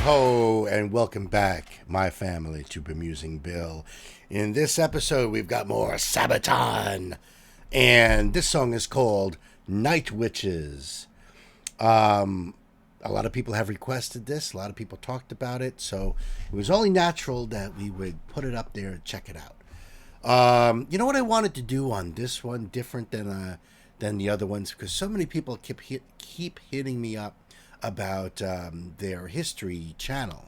Ho, and welcome back, my family, to Bemusing Bill. In this episode, we've got more SABATON, and this song is called Night Witches. A lot of people have requested this, a lot of people talked about it, so it was only natural that we would put it up there and check it out. You know what I wanted to do on this one, different than the other ones, because so many people keep hitting me up about their history channel,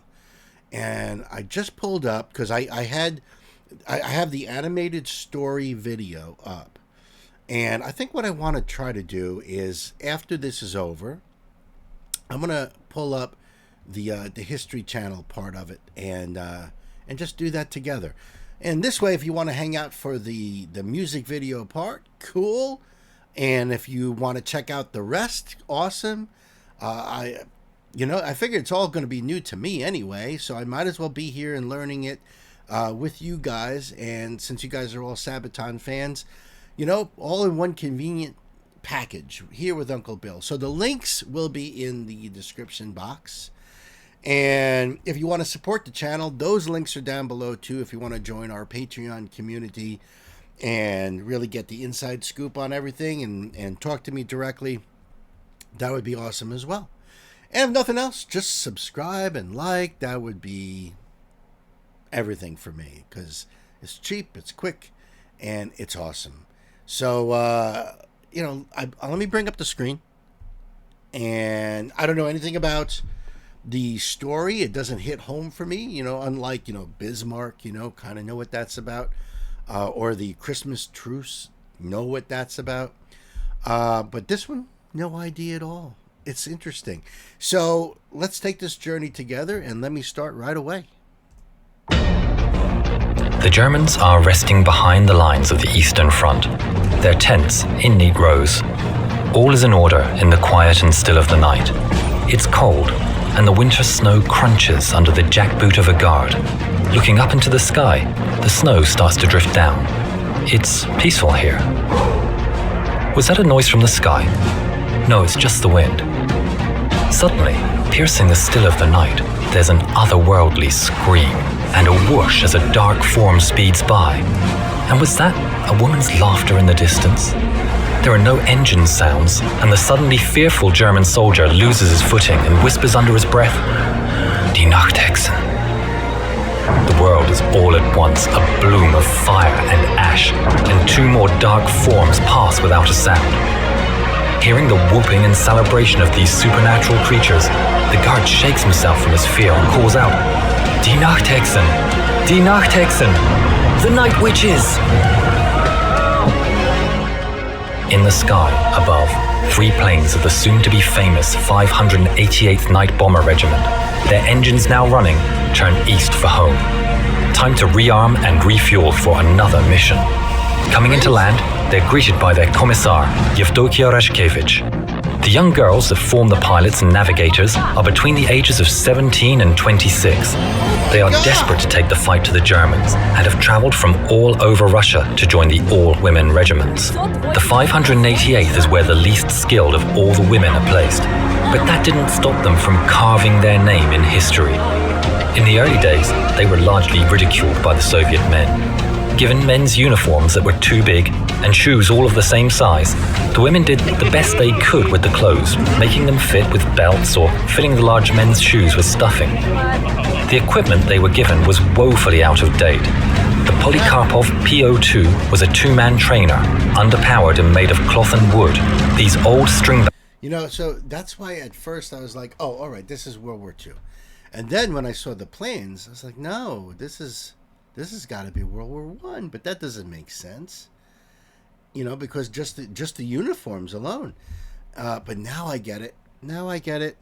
and I just pulled up because I have the animated story video up, and I think what I want to try to do is, after this is over, I'm gonna pull up the history channel part of it and just do that together. And this way, if you want to hang out for the music video part, cool, and if you want to check out the rest, awesome. I figure it's all going to be new to me anyway, so I might as well be here and learning it with you guys. And since you guys are all SABATON fans, all in one convenient package here with Uncle Bill. So the links will be in the description box. And if you want to support the channel, those links are down below too. If you want to join our Patreon community and really get the inside scoop on everything and talk to me directly, that would be awesome as well. And if nothing else, just subscribe and like. That would be everything for me, because it's cheap, it's quick, and it's awesome. So, let me bring up the screen. And I don't know anything about the story. It doesn't hit home for me, unlike, Bismarck, kind of know what that's about. Or the Christmas truce, know what that's about. But this one, no idea at all. It's interesting. So let's take this journey together, and let me start right away. The Germans are resting behind the lines of the Eastern Front, their tents in neat rows. All is in order in the quiet and still of the night. It's cold, and the winter snow crunches under the jackboot of a guard. Looking up into the sky, the snow starts to drift down. It's peaceful here. Was that a noise from the sky? No, it's just the wind. Suddenly, piercing the still of the night, there's an otherworldly scream and a whoosh as a dark form speeds by. And was that a woman's laughter in the distance? There are no engine sounds, and the suddenly fearful German soldier loses his footing and whispers under his breath, "Die Nachthexen." The world is all at once a bloom of fire and ash, and two more dark forms pass without a sound. Hearing the whooping and celebration of these supernatural creatures, the guard shakes himself from his fear and calls out, "Die Nachthexen! Die Nachthexen! The Night Witches!" In the sky, above, 3 planes of the soon-to-be-famous 588th Night Bomber Regiment, their engines now running, turn east for home. Time to rearm and refuel for another mission. Coming into land, they're greeted by their Commissar, Yevdokia Rashkevich. The young girls that form the pilots and navigators are between the ages of 17 and 26. They are desperate to take the fight to the Germans and have traveled from all over Russia to join the all-women regiments. The 588th is where the least skilled of all the women are placed, but that didn't stop them from carving their name in history. In the early days, they were largely ridiculed by the Soviet men. Given men's uniforms that were too big and shoes all of the same size, the women did the best they could with the clothes, making them fit with belts or filling the large men's shoes with stuffing. The equipment they were given was woefully out of date. The Polikarpov PO2 was a 2-man trainer, underpowered and made of cloth and wood. These old string... So that's why at first I was like, oh, all right, this is World War II. And then when I saw the planes, I was like, no, this has got to be World War One, but that doesn't make sense, because just the uniforms alone. But now I get it.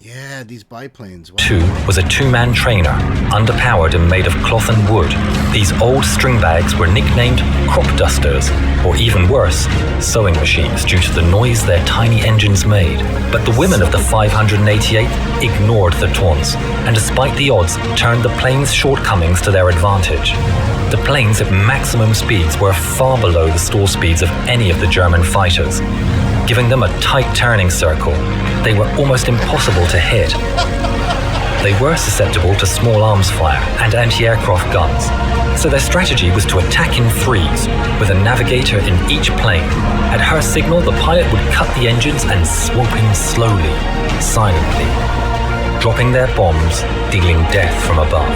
Yeah, these biplanes. Wow. 2 was a 2-man trainer, underpowered and made of cloth and wood. These old string bags were nicknamed crop dusters, or even worse, sewing machines due to the noise their tiny engines made. But the women of the 588th ignored the taunts, and despite the odds, turned the plane's shortcomings to their advantage. The planes at maximum speeds were far below the stall speeds of any of the German fighters. giving them a tight turning circle. They were almost impossible to hit. They were susceptible to small arms fire and anti-aircraft guns, so their strategy was to attack in threes, with a navigator in each plane. At her signal, the pilot would cut the engines and swoop in slowly, silently, dropping their bombs, dealing death from above.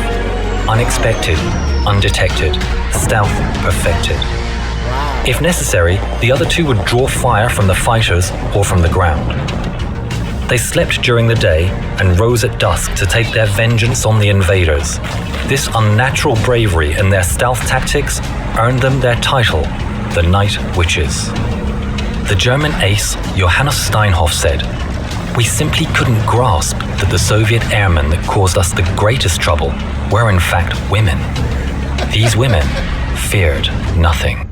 Unexpected, undetected, stealth perfected. If necessary, the other two would draw fire from the fighters or from the ground. They slept during the day and rose at dusk to take their vengeance on the invaders. This unnatural bravery in their stealth tactics earned them their title, the Night Witches. The German ace Johannes Steinhoff said, "We simply couldn't grasp that the Soviet airmen that caused us the greatest trouble were in fact women. These women feared nothing."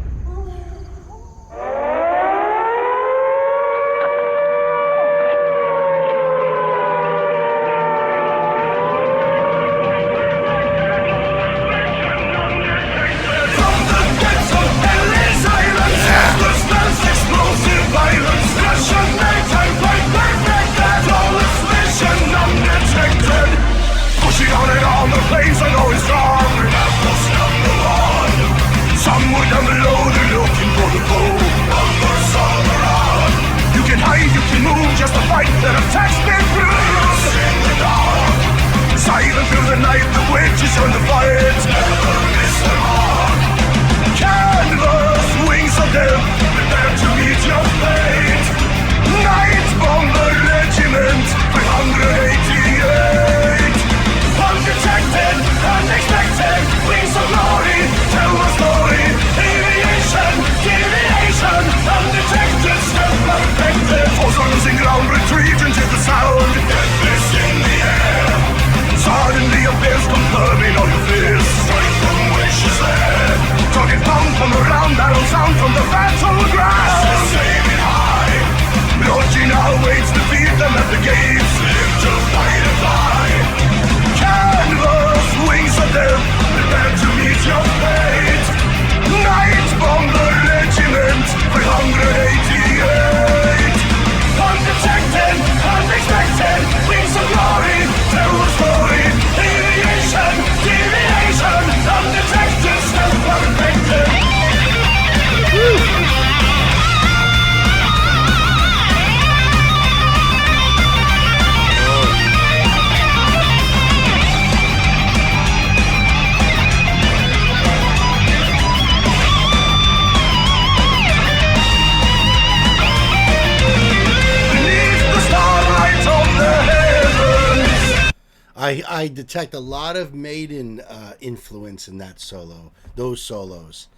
I detect a lot of Maiden influence in that solo, those solos.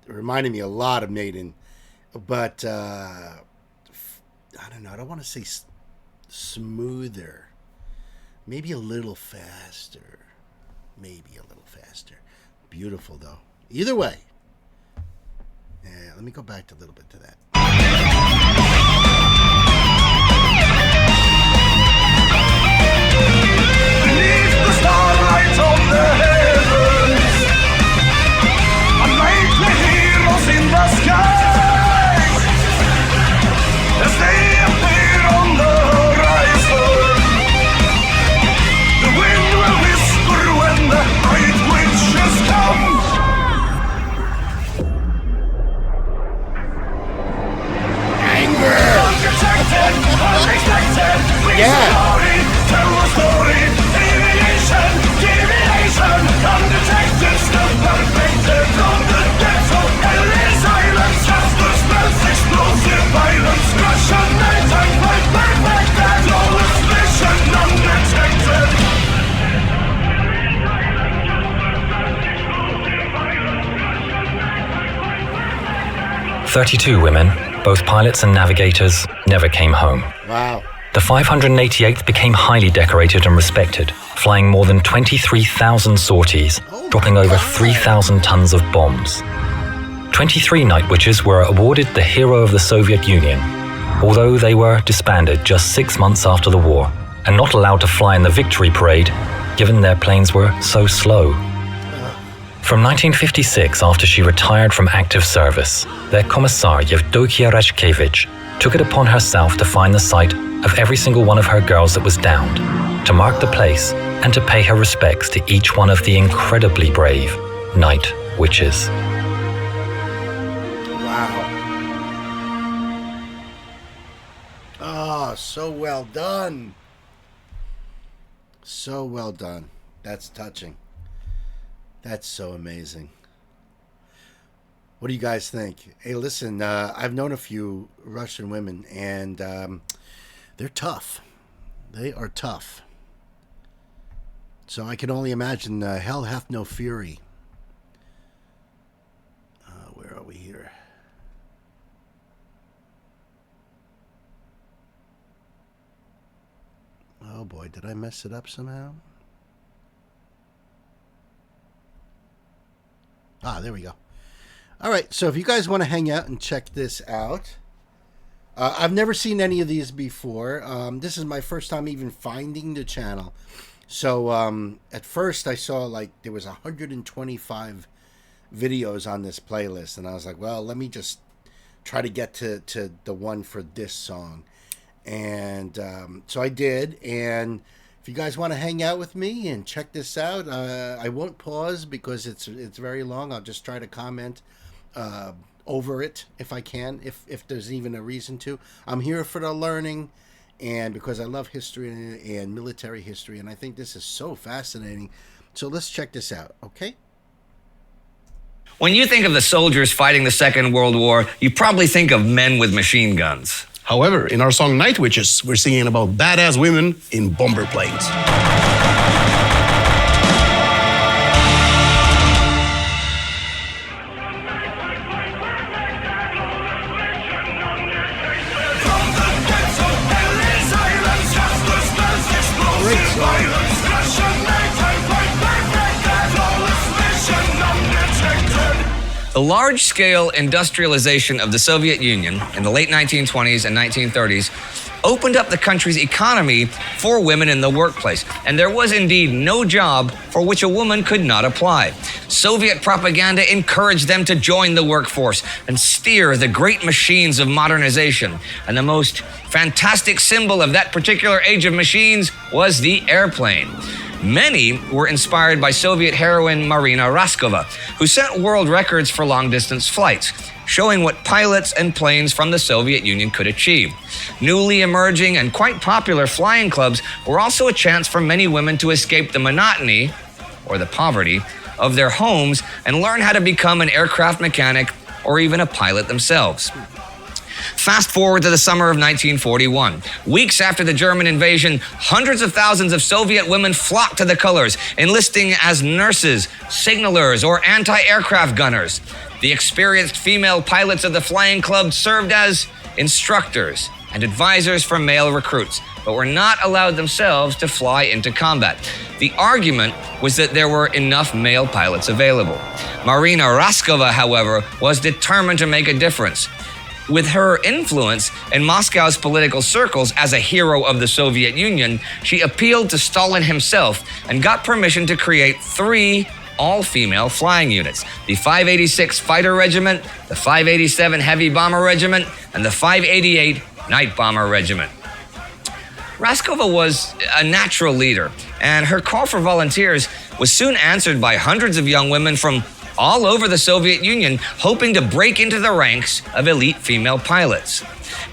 Reminded me a lot of Maiden, but I don't know. I don't want to say smoother. Maybe a little faster. Beautiful though. Either way. Yeah, let me go back a little bit to that. Starlight of the heavens, unlikely heroes in the skies, as they appear on the horizon. The wind will whisper when the night witches come. Anger! Undetected, unexpected, wings of glory, tell the story. Deviation, undetected, still perfected. From the depths of hell is silence. Just the spells, explosive violence. Russian nighttime fight, perfected. Flawless vision, undetected. 32 women, both pilots and navigators, never came home. Wow. The 588th became highly decorated and respected, flying more than 23,000 sorties, dropping over 3,000 tons of bombs. 23 Night Witches were awarded the Hero of the Soviet Union, although they were disbanded just 6 months after the war and not allowed to fly in the victory parade, given their planes were so slow. From 1956, after she retired from active service, their commissar Yevdokia Rashkevich took it upon herself to find the site of every single one of her girls that was downed, to mark the place and to pay her respects to each one of the incredibly brave night witches. Wow. Oh, so well done. So well done. That's touching. That's so amazing. What do you guys think? Hey, listen, I've known a few Russian women, and they're tough. They are tough. So I can only imagine hell hath no fury. Where are we here? Oh boy, did I mess it up somehow? There we go. All right, so if you guys want to hang out and check this out, I've never seen any of these before. This is my first time even finding the channel. So at first I saw like there was 125 videos on this playlist, and I was like, well, let me just try to get to the one for this song. And so I did, and if you guys want to hang out with me and check this out, I won't pause because it's very long. I'll just try to comment over it if I can, if there's even a reason to. I'm here for the learning, and because I love history and military history, and I think this is so fascinating. So let's check this out, okay? When you think of the soldiers fighting the Second World War, you probably think of men with machine guns. However, in our song Night Witches, we're singing about badass women in bomber planes. The large-scale industrialization of the Soviet Union in the late 1920s and 1930s opened up the country's economy for women in the workplace, and there was indeed no job for which a woman could not apply. Soviet propaganda encouraged them to join the workforce and steer the great machines of modernization, and the most fantastic symbol of that particular age of machines was the airplane. Many were inspired by Soviet heroine Marina Raskova, who set world records for long-distance flights, showing what pilots and planes from the Soviet Union could achieve. Newly emerging and quite popular flying clubs were also a chance for many women to escape the monotony, or the poverty, of their homes and learn how to become an aircraft mechanic or even a pilot themselves. Fast forward to the summer of 1941. Weeks after the German invasion, hundreds of thousands of Soviet women flocked to the colors, enlisting as nurses, signalers, or anti-aircraft gunners. The experienced female pilots of the flying club served as instructors and advisors for male recruits, but were not allowed themselves to fly into combat. The argument was that there were enough male pilots available. Marina Raskova, however, was determined to make a difference. With her influence in Moscow's political circles as a hero of the Soviet Union, she appealed to Stalin himself and got permission to create 3 all-female flying units: the 586 Fighter Regiment, the 587 Heavy Bomber Regiment, and the 588 Night Bomber Regiment. Raskova was a natural leader, and her call for volunteers was soon answered by hundreds of young women from all over the Soviet Union, hoping to break into the ranks of elite female pilots.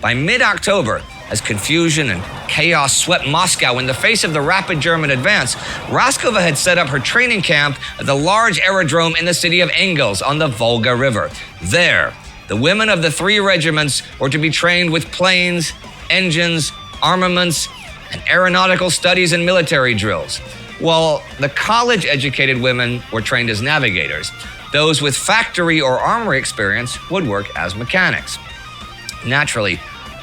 By mid-October, as confusion and chaos swept Moscow in the face of the rapid German advance, Raskova had set up her training camp at the large aerodrome in the city of Engels on the Volga River. There, the women of the 3 regiments were to be trained with planes, engines, armaments, and aeronautical studies and military drills, while the college-educated women were trained as navigators. Those with factory or armory experience would work as mechanics. Naturally,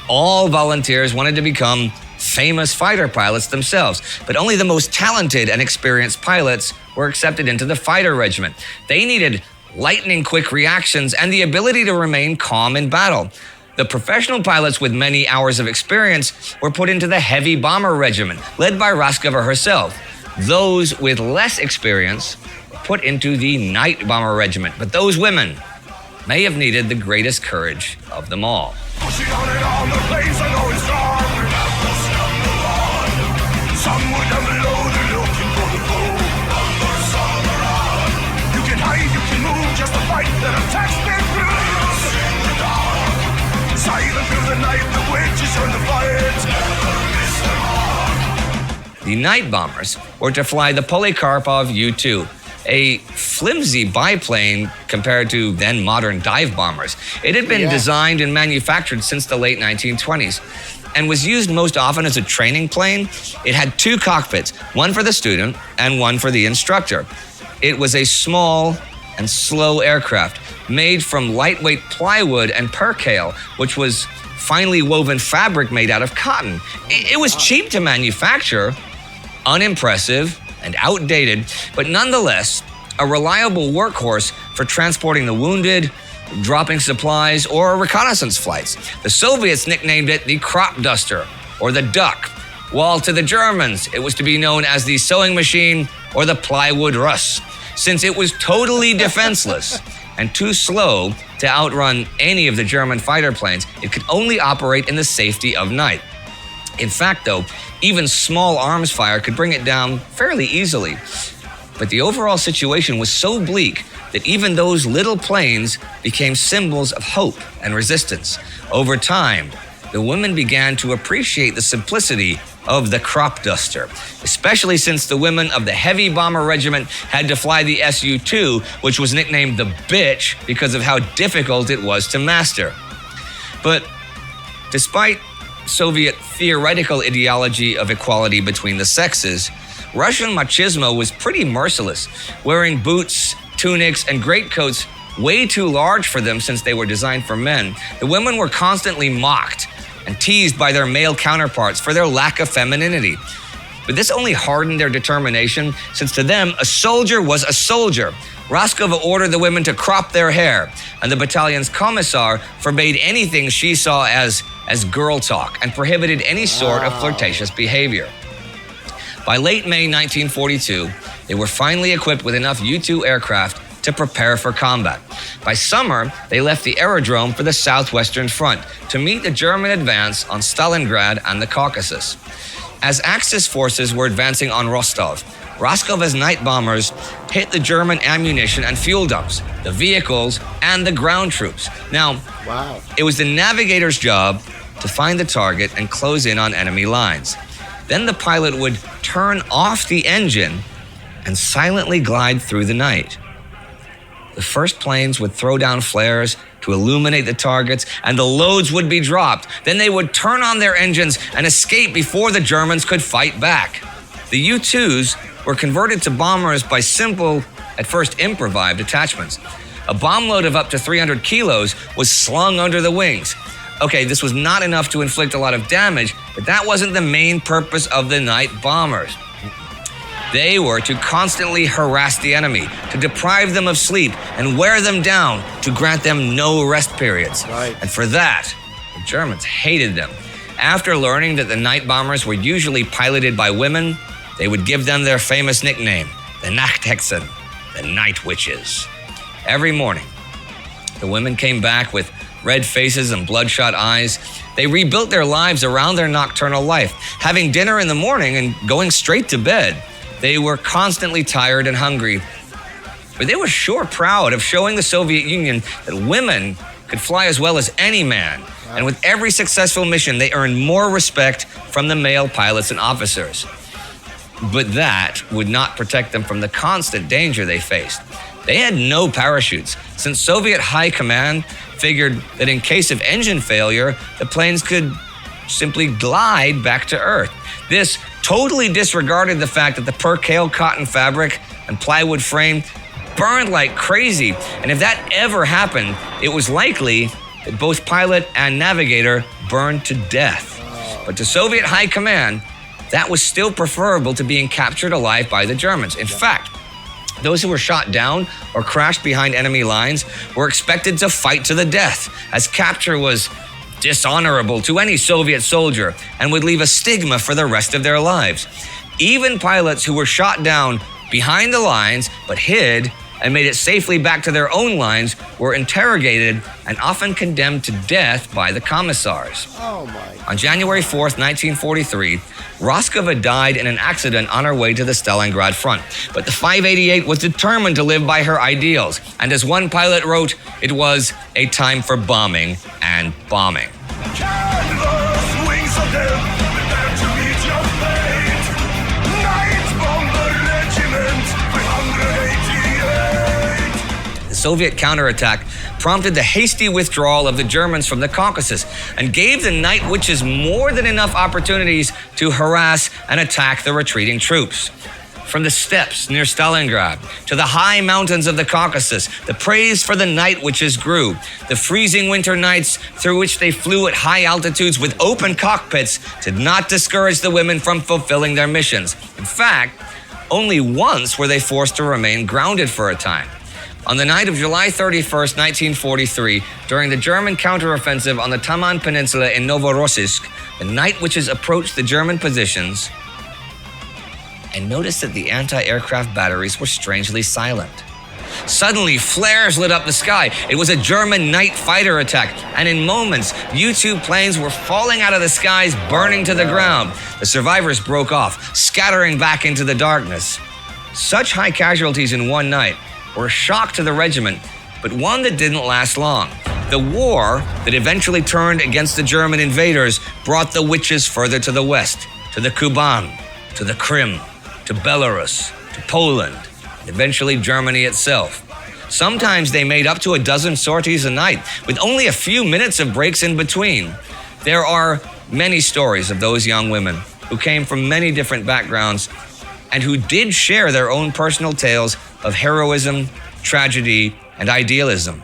all volunteers wanted to become famous fighter pilots themselves, but only the most talented and experienced pilots were accepted into the fighter regiment. They needed lightning-quick reactions and the ability to remain calm in battle. The professional pilots with many hours of experience were put into the Heavy Bomber Regiment, led by Raskova herself. Those with less experience put into the Night Bomber Regiment. But those women may have needed the greatest courage of them all. Pushing on and on, the flames are going strong. Some were down below, they're looking for the foe. You can hide, you can move, just to fight that attacks been through. Silent through the night, the witches turn the fight. The Night Bombers were to fly the Polikarpov U-2, a flimsy biplane compared to then modern dive bombers. It had been designed and manufactured since the late 1920s and was used most often as a training plane. It had two cockpits, one for the student and one for the instructor. It was a small and slow aircraft made from lightweight plywood and percale, which was finely woven fabric made out of cotton. It was cheap to manufacture, unimpressive, and outdated, but nonetheless, a reliable workhorse for transporting the wounded, dropping supplies, or reconnaissance flights. The Soviets nicknamed it the crop duster, or the duck, while to the Germans, it was to be known as the sewing machine or the plywood Russ, since it was totally defenseless and too slow to outrun any of the German fighter planes. It could only operate in the safety of night. In fact, though, even small arms fire could bring it down fairly easily. But the overall situation was so bleak that even those little planes became symbols of hope and resistance. Over time, the women began to appreciate the simplicity of the crop duster, especially since the women of the Heavy Bomber Regiment had to fly the Su-2, which was nicknamed the Bitch because of how difficult it was to master. But despite Soviet theoretical ideology of equality between the sexes, Russian machismo was pretty merciless, wearing boots, tunics, and greatcoats way too large for them since they were designed for men. The women were constantly mocked and teased by their male counterparts for their lack of femininity. But this only hardened their determination, since to them, a soldier was a soldier. Raskova ordered the women to crop their hair, and the battalion's commissar forbade anything she saw as girl talk and prohibited any sort of flirtatious behavior. By late May 1942, they were finally equipped with enough U-2 aircraft to prepare for combat. By summer, they left the aerodrome for the Southwestern Front to meet the German advance on Stalingrad and the Caucasus. As Axis forces were advancing on Rostov, Raskova's night bombers hit the German ammunition and fuel dumps, the vehicles, and the ground troops. Now, it was the navigator's job to find the target and close in on enemy lines. Then the pilot would turn off the engine and silently glide through the night. The first planes would throw down flares to illuminate the targets, and the loads would be dropped. Then they would turn on their engines and escape before the Germans could fight back. The U-2s were converted to bombers by simple, at first improvised attachments. A bomb load of up to 300 kilos was slung under the wings. Okay, this was not enough to inflict a lot of damage, but that wasn't the main purpose of the night bombers. They were to constantly harass the enemy, to deprive them of sleep and wear them down, to grant them no rest periods. And for that, the Germans hated them. After learning that the night bombers were usually piloted by women, they would give them their famous nickname, the Nachthexen, the Night Witches. Every morning, the women came back with red faces and bloodshot eyes. They rebuilt their lives around their nocturnal life, having dinner in the morning and going straight to bed. They were constantly tired and hungry, but they were sure proud of showing the Soviet Union that women could fly as well as any man. And with every successful mission, they earned more respect from the male pilots and officers. But that would not protect them from the constant danger they faced. They had no parachutes, since Soviet high command figured that in case of engine failure, the planes could simply glide back to Earth. This totally disregarded the fact that the percale cotton fabric and plywood frame burned like crazy, and if that ever happened, it was likely that both pilot and navigator burned to death. But to Soviet high command, that was still preferable to being captured alive by the Germans. In fact, those who were shot down or crashed behind enemy lines were expected to fight to the death, as capture was dishonorable to any Soviet soldier and would leave a stigma for the rest of their lives. Even pilots who were shot down behind the lines, but hid and made it safely back to their own lines, were interrogated and often condemned to death by the commissars. Oh my. On January 4th, 1943, Roskova died in an accident on her way to the Stalingrad front. But the 588 was determined to live by her ideals. And as one pilot wrote, it was a time for bombing and bombing. Canvas, wings of death, prepare to meet your fate. Night Bomber Regiment, 588. The Soviet counterattack prompted the hasty withdrawal of the Germans from the Caucasus and gave the Night Witches more than enough opportunities to harass and attack the retreating troops. From the steppes near Stalingrad to the high mountains of the Caucasus, the praise for the Night Witches grew. The freezing winter nights through which they flew at high altitudes with open cockpits did not discourage the women from fulfilling their missions. In fact, only once were they forced to remain grounded for a time. On the night of July 31st, 1943, during the German counteroffensive on the Taman Peninsula in Novorossiysk, the Night Witches approached the German positions and noticed that the anti-aircraft batteries were strangely silent. Suddenly, flares lit up the sky. It was a German night fighter attack, and in moments, U-2 planes were falling out of the skies, burning to the ground. The survivors broke off, scattering back into the darkness. Such high casualties in one night were a shock to the regiment, but one that didn't last long. The war that eventually turned against the German invaders brought the witches further to the west, to the Kuban, to the Krim, to Belarus, to Poland, and eventually Germany itself. Sometimes they made up to a dozen sorties a night, with only a few minutes of breaks in between. There are many stories of those young women who came from many different backgrounds and who did share their own personal tales of heroism, tragedy, and idealism.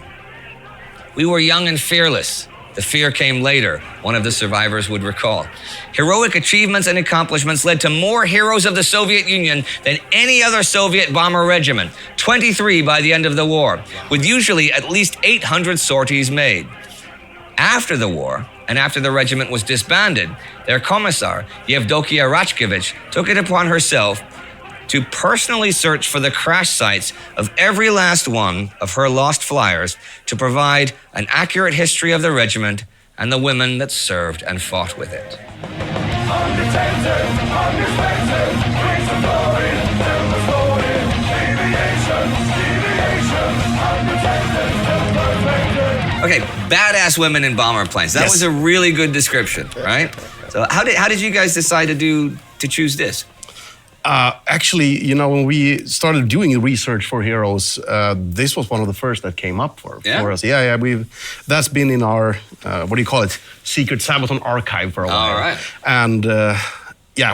We were young and fearless. The fear came later, one of the survivors would recall. Heroic achievements and accomplishments led to more heroes of the Soviet Union than any other Soviet bomber regiment, 23 by the end of the war, with usually at least 800 sorties made. After the war, and after the regiment was disbanded, their commissar, Yevdokia Rachkevich, took it upon herself to personally search for the crash sites of every last one of her lost flyers to provide an accurate history of the regiment and the women that served and fought with it. Undetected, unexpected, brings of glory, silver story, deviation, undetected, imperfected. Okay, badass women in bomber planes. That was a really good description, right? So how did you guys decide to choose this? Actually, you know, when we started doing research for Heroes, this was one of the first that came up for us. Yeah, that's been in our, what do you call it, secret Sabaton archive for a while. All right. And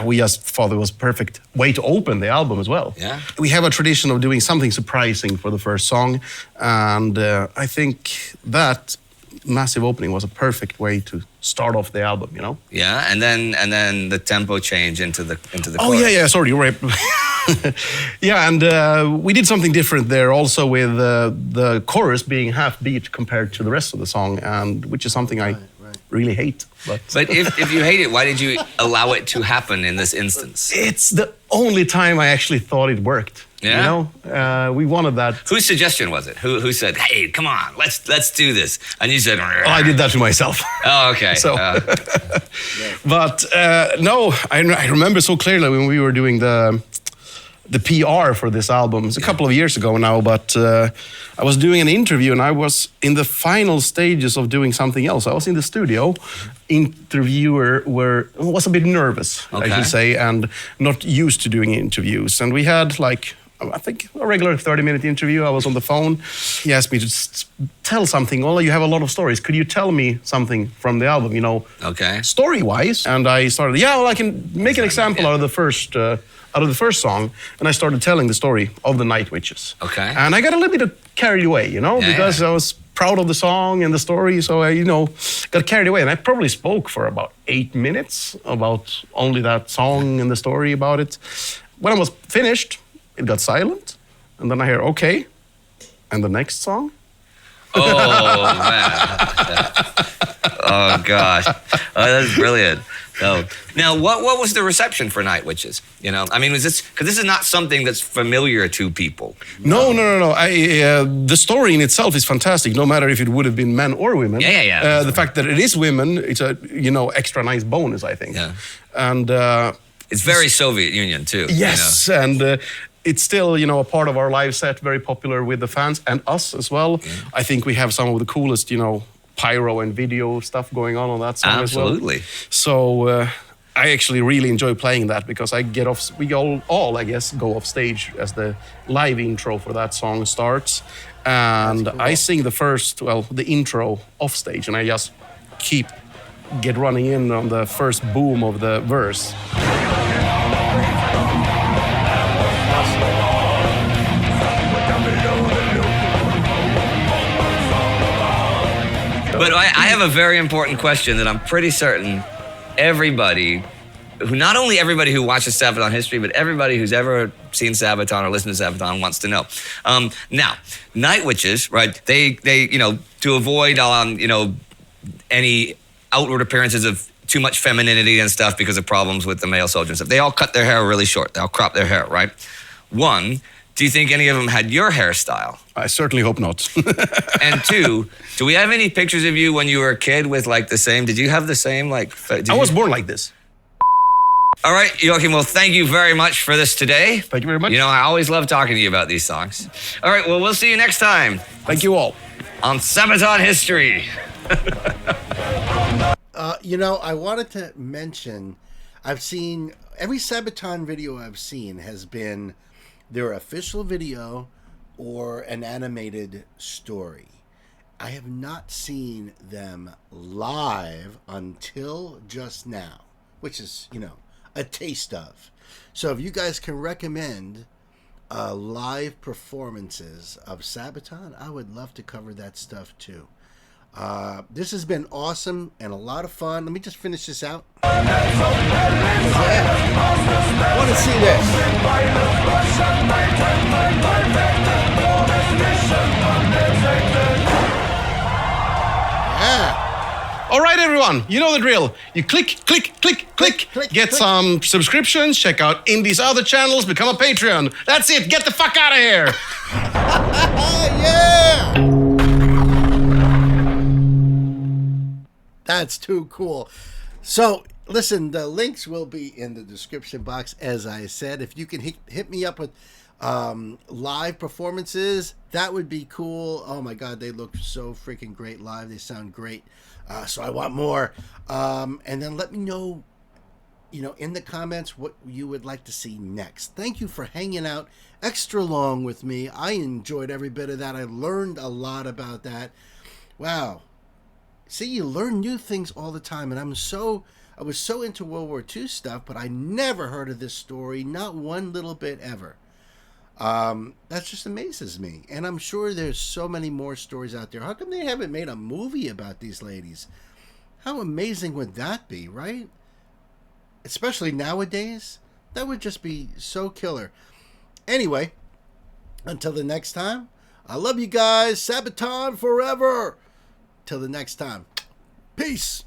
we just thought it was a perfect way to open the album as well. Yeah. We have a tradition of doing something surprising for the first song, and I think that massive opening was a perfect way to start off the album, you know? Yeah, and then the tempo change into the Oh chorus. yeah, sorry, you're right. Yeah, and we did something different there also with the chorus being half beat compared to the rest of the song, and which is something I really hate. But if you hate it, why did you allow it to happen in this instance? It's the only time I actually thought it worked. Yeah? You know, we wanted that. Whose suggestion was it? Who said, "Hey, come on, let's do this"? And you said, Oh, I did that to myself. "Oh, okay." So, but no, I remember so clearly when we were doing the PR for this album. It's a couple of years ago now, but I was doing an interview and I was in the final stages of doing something else. I was in the studio. Interviewer was a bit nervous, I should say, and not used to doing interviews. And we had I think a regular 30-minute interview. I was on the phone. He asked me to tell something. Well, you have a lot of stories. Could you tell me something from the album, you know, story-wise? And I started, I can make an example out of the first song. And I started telling the story of the Night Witches. Okay. And I got a little bit carried away, you know, because I was proud of the song and the story. So I, got carried away. And I probably spoke for about 8 minutes about only that song and the story about it. When I was finished, it got silent, and then I hear, okay, and the next song? Oh, man. Oh, gosh. Oh, that's brilliant. So now, what was the reception for Night Witches? You know, I mean, was this because this is not something that's familiar to people? No. The story in itself is fantastic. No matter if it would have been men or women. Yeah. The fact that it is women, it's a extra nice bonus, I think. Yeah. And it's very Soviet Union too. yes, and it's still a part of our live set, very popular with the fans and us as well. Yeah. I think we have some of the coolest pyro and video stuff going on that song as well. Absolutely. So I actually really enjoy playing that because we all I guess go off stage as the live intro for that song starts, and cool. I sing the intro off stage, and I just get running in on the first boom of the verse. But I have a very important question that I'm pretty certain not only everybody who watches Sabaton history, but everybody who's ever seen Sabaton or listened to Sabaton wants to know. Now, Night Witches, right? They to avoid any outward appearances of too much femininity and stuff because of problems with the male soldiers and stuff. They all cut their hair really short. They all crop their hair, right? One, do you think any of them had your hairstyle? I certainly hope not. And two, do we have any pictures of you when you were a kid with the same? Did you have the same I was born like this. All right, Joachim, well, thank you very much for this today. Thank you very much. I always love talking to you about these songs. All right, well, we'll see you next time. Thank you all. On Sabaton History. I wanted to mention, I've seen, every Sabaton video I've seen has been their official video or an animated story. I have not seen them live until just now, which is, a taste of. So if you guys can recommend live performances of Sabaton, I would love to cover that stuff too. This has been awesome and a lot of fun. Let me just finish this out. I want to see this. Yeah. All right, everyone, you know the drill. You click. Get some subscriptions, check out Indy's other channels, become a Patreon. That's it. Get the fuck out of here. Yeah. That's too cool. So, listen, the links will be in the description box, as I said. If you can hit me up with live performances, that would be cool. Oh my God, they look so freaking great live. They sound great. So I want more. And then let me know, in the comments what you would like to see next. Thank you for hanging out extra long with me. I enjoyed every bit of that. I learned a lot about that. Wow. See, you learn new things all the time, and I was so into World War II stuff, but I never heard of this story, not one little bit ever. That just amazes me, and I'm sure there's so many more stories out there. How come they haven't made a movie about these ladies? How amazing would that be, right? Especially nowadays, that would just be so killer. Anyway, until the next time, I love you guys. Sabaton forever. Till the next time. Peace.